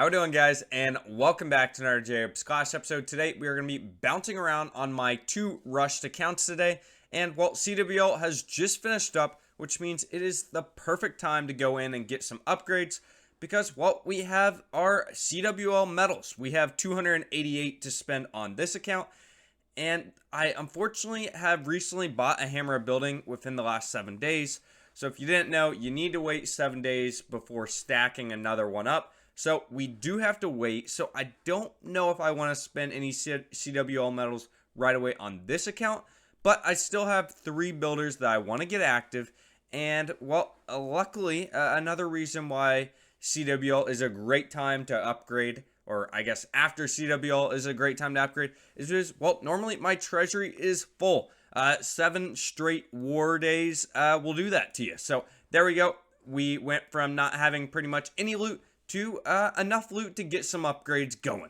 How we doing, guys? And welcome back to another J-Ups Clash episode. Today we are going to be bouncing around on my two rushed accounts today. And well, CWL has just finished up, which means it is the perfect time to go in and get some upgrades because, well, we have our CWL medals. We have 288 to spend on this account. And I unfortunately have recently bought a hammer of building within the last 7 days. So if you didn't know, you need to wait 7 days before stacking another one up. So we do have to wait. So I don't know if I want to spend any CWL medals right away on this account. But I still have 3 builders that I want to get active. And well, luckily, another reason why CWL is a great time to upgrade, or I guess after CWL is a great time to upgrade, is because, well, normally my treasury is full. 7 straight war days will do that to you. So there we go. We went from not having pretty much any loot to enough loot to get some upgrades going.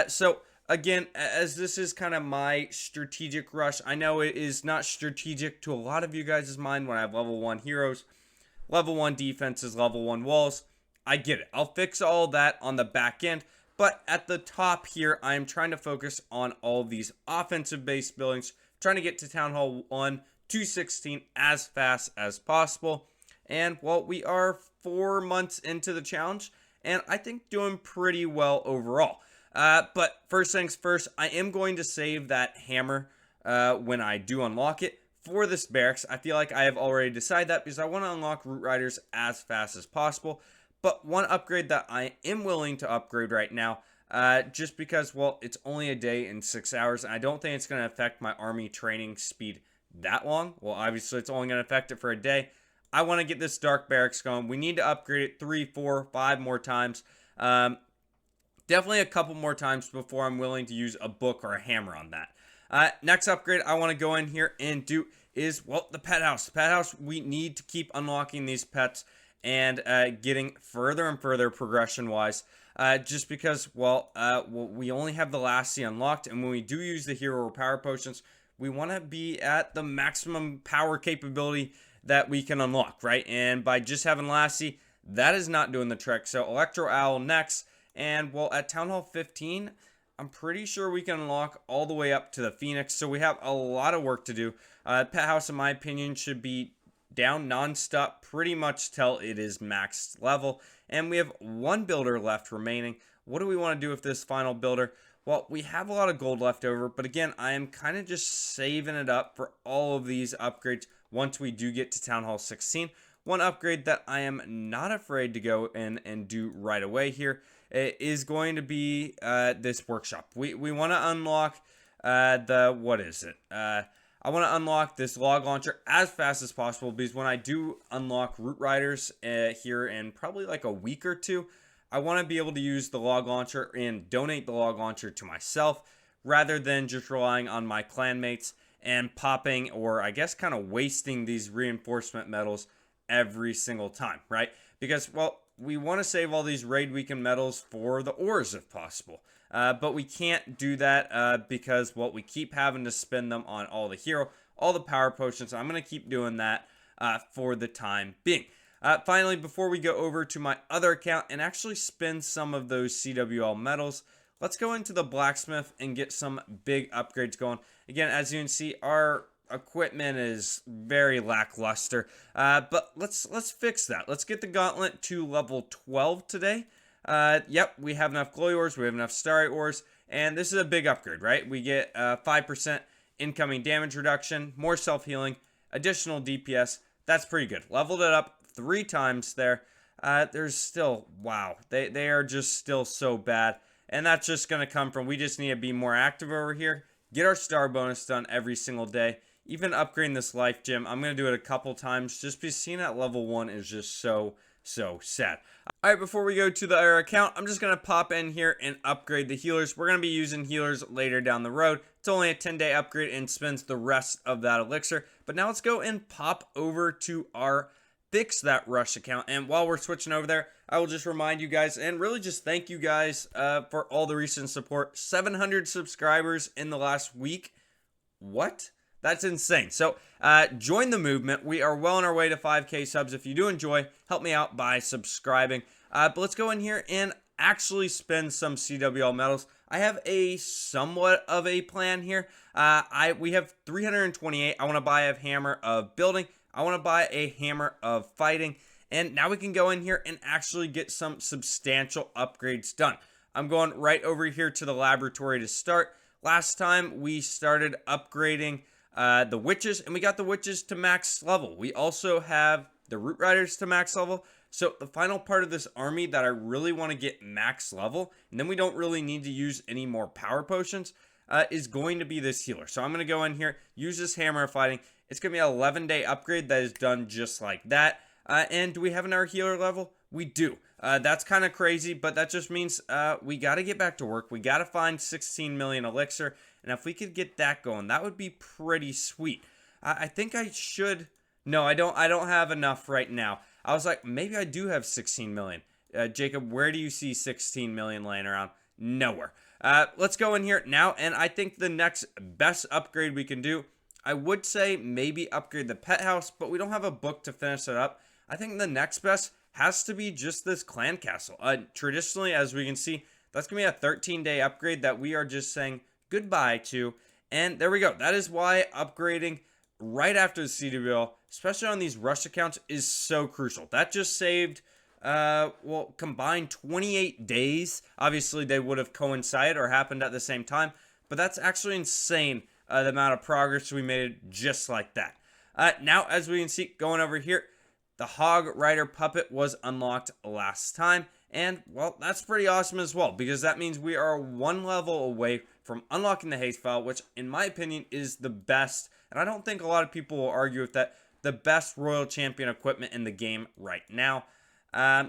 So again, as this is kind of my strategic rush, I know it is not strategic to a lot of you guys' mind when I have level 1 heroes, level 1 defenses, level 1 walls. I get it. I'll fix all that on the back end. But at the top here, I am trying to focus on all these offensive-based buildings, trying to get to Town Hall 1 to 16 as fast as possible. And, well, we are 4 months into the challenge, and I think doing pretty well overall. But first things first, I am going to save that hammer when I do unlock it for this barracks. I feel like I have already decided that because I want to unlock Root Riders as fast as possible. But one upgrade that I am willing to upgrade right now, just because, well, it's only a day and 6 hours, and I don't think it's going to affect my army training speed that long. Well, obviously, it's only going to affect it for a day. I want to get this Dark Barracks going. We need to upgrade it 3, 4, 5 more times. Definitely a couple more times before I'm willing to use a book or a hammer on that. Next upgrade I want to go in here and do is, well, the pet house. The pet house, we need to keep unlocking these pets and getting further and further progression-wise. Just because, well, we only have the Lassie unlocked, and when we do use the hero or power potions, we want to be at the maximum power capability that we can unlock, right? And by just having Lassie, that is not doing the trick. So Electro Owl next, and well, at Town Hall 15, I'm pretty sure we can unlock all the way up to the Phoenix. So we have a lot of work to do. Pet House, in my opinion, should be down non-stop pretty much till it is maxed level. And we have 1 builder left remaining. What do we want to do with this final builder? Well, we have a lot of gold left over, but again, I am kind of just saving it up for all of these upgrades once we do get to Town Hall 16. One upgrade that I am not afraid to go in and do right away here is going to be this workshop. We want to unlock what is it? I want to unlock this log launcher as fast as possible because when I do unlock Root Riders here in probably like a week or two, I want to be able to use the log launcher and donate the log launcher to myself rather than just relying on my clanmates and popping, or I guess kind of wasting these reinforcement medals every single time, right? Because, well, we want to save all these raid weekend medals for the ores if possible. But we can't do that because, well, we keep having to spend them on all the hero, all the power potions. I'm going to keep doing that for the time being. Finally, before we go over to my other account and actually spend some of those CWL medals, let's go into the blacksmith and get some big upgrades going. Again, as you can see, our equipment is very lackluster, but let's fix that. Let's get the gauntlet to level 12 today. Yep, we have enough glowy ores, we have enough starry ores, and this is a big upgrade, right? We get 5% incoming damage reduction, more self-healing, additional DPS. That's pretty good. Leveled it up 3 times there. There's still, wow, they are just still so bad, and that's just going to come from, we just need to be more active over here, get our star bonus done every single day. Even upgrading this life gem, I'm going to do it a couple times just because seeing at level 1 is just so sad. Alright, before we go to the other account, I'm just going to pop in here and upgrade the healers. We're going to be using healers later down the road. It's only a 10-day upgrade and spends the rest of that elixir. But now let's go and pop over to our Fix That Rush account. And while we're switching over there, I will just remind you guys and really just thank you guys for all the recent support. 700 subscribers in the last week. What? That's insane. So join the movement. We are well on our way to 5K subs. If you do enjoy, help me out by subscribing. But let's go in here and actually spend some CWL medals. I have a somewhat of a plan here. We have 328. I want to buy a hammer of building. I want to buy a hammer of fighting. And now we can go in here and actually get some substantial upgrades done. I'm going right over here to the laboratory to start. Last time we started upgrading the witches, and we got the witches to max level. We also have the root riders to max level. So the final part of this army that I really want to get max level, and then we don't really need to use any more power potions, is going to be this healer. So I'm going to go in here, use this hammer of fighting. It's going to be an 11-day upgrade that is done just like that. And do we have our healer level? We do. That's kind of crazy, but that just means we got to get back to work. We got to find 16 million elixir, and if we could get that going, that would be pretty sweet. I think I should. No, I don't have enough right now. I was like, maybe I do have 16 million. Jacob, where do you see 16 million laying around? Nowhere. Let's go in here now, and I think the next best upgrade we can do, I would say maybe upgrade the pet house, but we don't have a book to finish it up. I think the next best has to be just this clan castle. Traditionally, as we can see, that's going to be a 13-day upgrade that we are just saying goodbye to. And there we go. That is why upgrading right after the CWL, especially on these rush accounts, is so crucial. That just saved, well, combined 28 days. Obviously, they would have coincided or happened at the same time, but that's actually insane, the amount of progress we made just like that. Now, as we can see, going over here, the Hog Rider puppet was unlocked last time, and, well, that's pretty awesome as well, because that means we are one level away from unlocking the haste file, which, in my opinion, is the best, and I don't think a lot of people will argue with that, the best Royal Champion equipment in the game right now.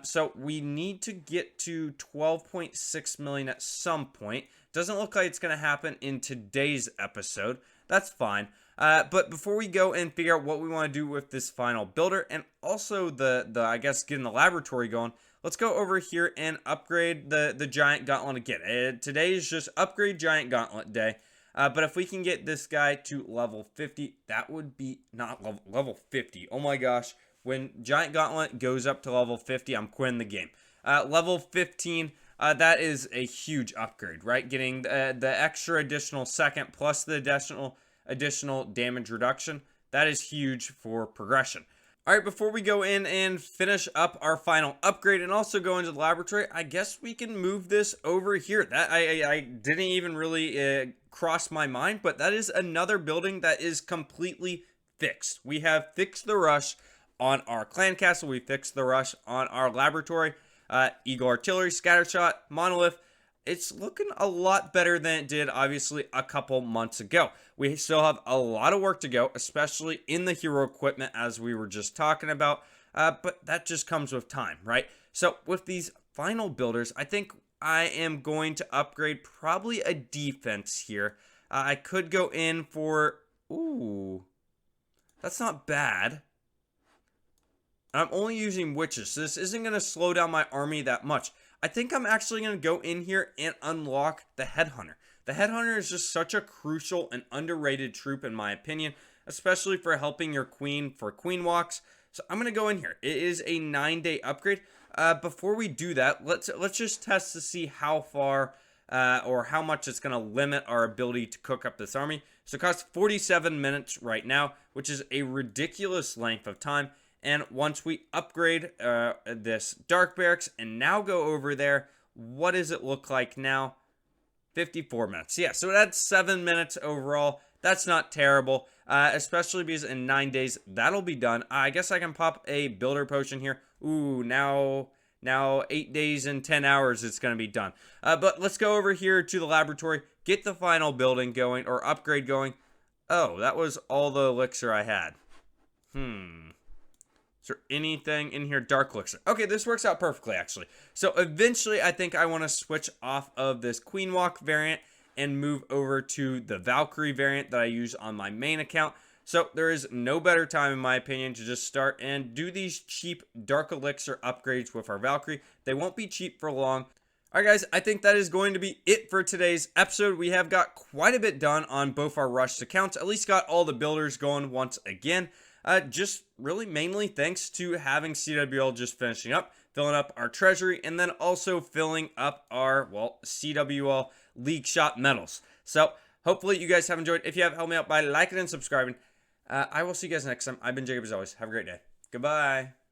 So we need to get to 12.6 million at some point. Doesn't look like it's going to happen in today's episode. That's fine. But before we go and figure out what we want to do with this final builder, and also the I guess getting the laboratory going, let's go over here and upgrade the giant gauntlet again. Today is just upgrade giant gauntlet day. But if we can get this guy to level 50, that would be not level 50. Oh my gosh. When giant gauntlet goes up to level 50, I'm quitting the game. Level 15, that is a huge upgrade, right? Getting the extra additional second plus the additional damage reduction. That is huge for progression. All right, before we go in and finish up our final upgrade and also go into the laboratory, I guess we can move this over here. That I didn't even really cross my mind, but that is another building that is completely fixed. We have fixed the rush on our clan castle. We fixed the rush on our laboratory. Eagle artillery, scattershot, monolith. It's looking a lot better than it did, obviously, a couple months ago. We still have a lot of work to go, especially in the hero equipment, as we were just talking about. But that just comes with time, right? So with these final builders, I think I am going to upgrade probably a defense here. I could go in for... Ooh, that's not bad. I'm only using witches, so this isn't going to slow down my army that much. I think I'm actually going to go in here and unlock the Headhunter. The Headhunter is just such a crucial and underrated troop in my opinion, especially for helping your queen for queen walks. So I'm going to go in here. It is a 9-day upgrade. Before we do that, let's just test to see how far or how much it's going to limit our ability to cook up this army. So it costs 47 minutes right now, which is a ridiculous length of time. And once we upgrade this Dark Barracks and now go over there, what does it look like now? 54 minutes. Yeah, so that's 7 minutes overall. That's not terrible, especially because in 9 days, that'll be done. I guess I can pop a builder potion here. Ooh, now 8 days and 10 hours it's going to be done. But let's go over here to the laboratory, get the final building going, or upgrade going. Oh, that was all the elixir I had. Is there anything in here? Dark elixir. Okay, this works out perfectly, actually. So eventually, I think I want to switch off of this Queen Walk variant and move over to the Valkyrie variant that I use on my main account. So there is no better time, in my opinion, to just start and do these cheap Dark Elixir upgrades with our Valkyrie. They won't be cheap for long. Alright guys, I think that is going to be it for today's episode. We have got quite a bit done on both our rushed accounts. At least got all the builders going once again. Just really mainly thanks to having CWL just finishing up. filling up our treasury, and then also filling up our, well, CWL League Shot medals. So hopefully you guys have enjoyed. If you have, help me out by liking and subscribing. I will see you guys next time. I've been Jacob as always. Have a great day. Goodbye.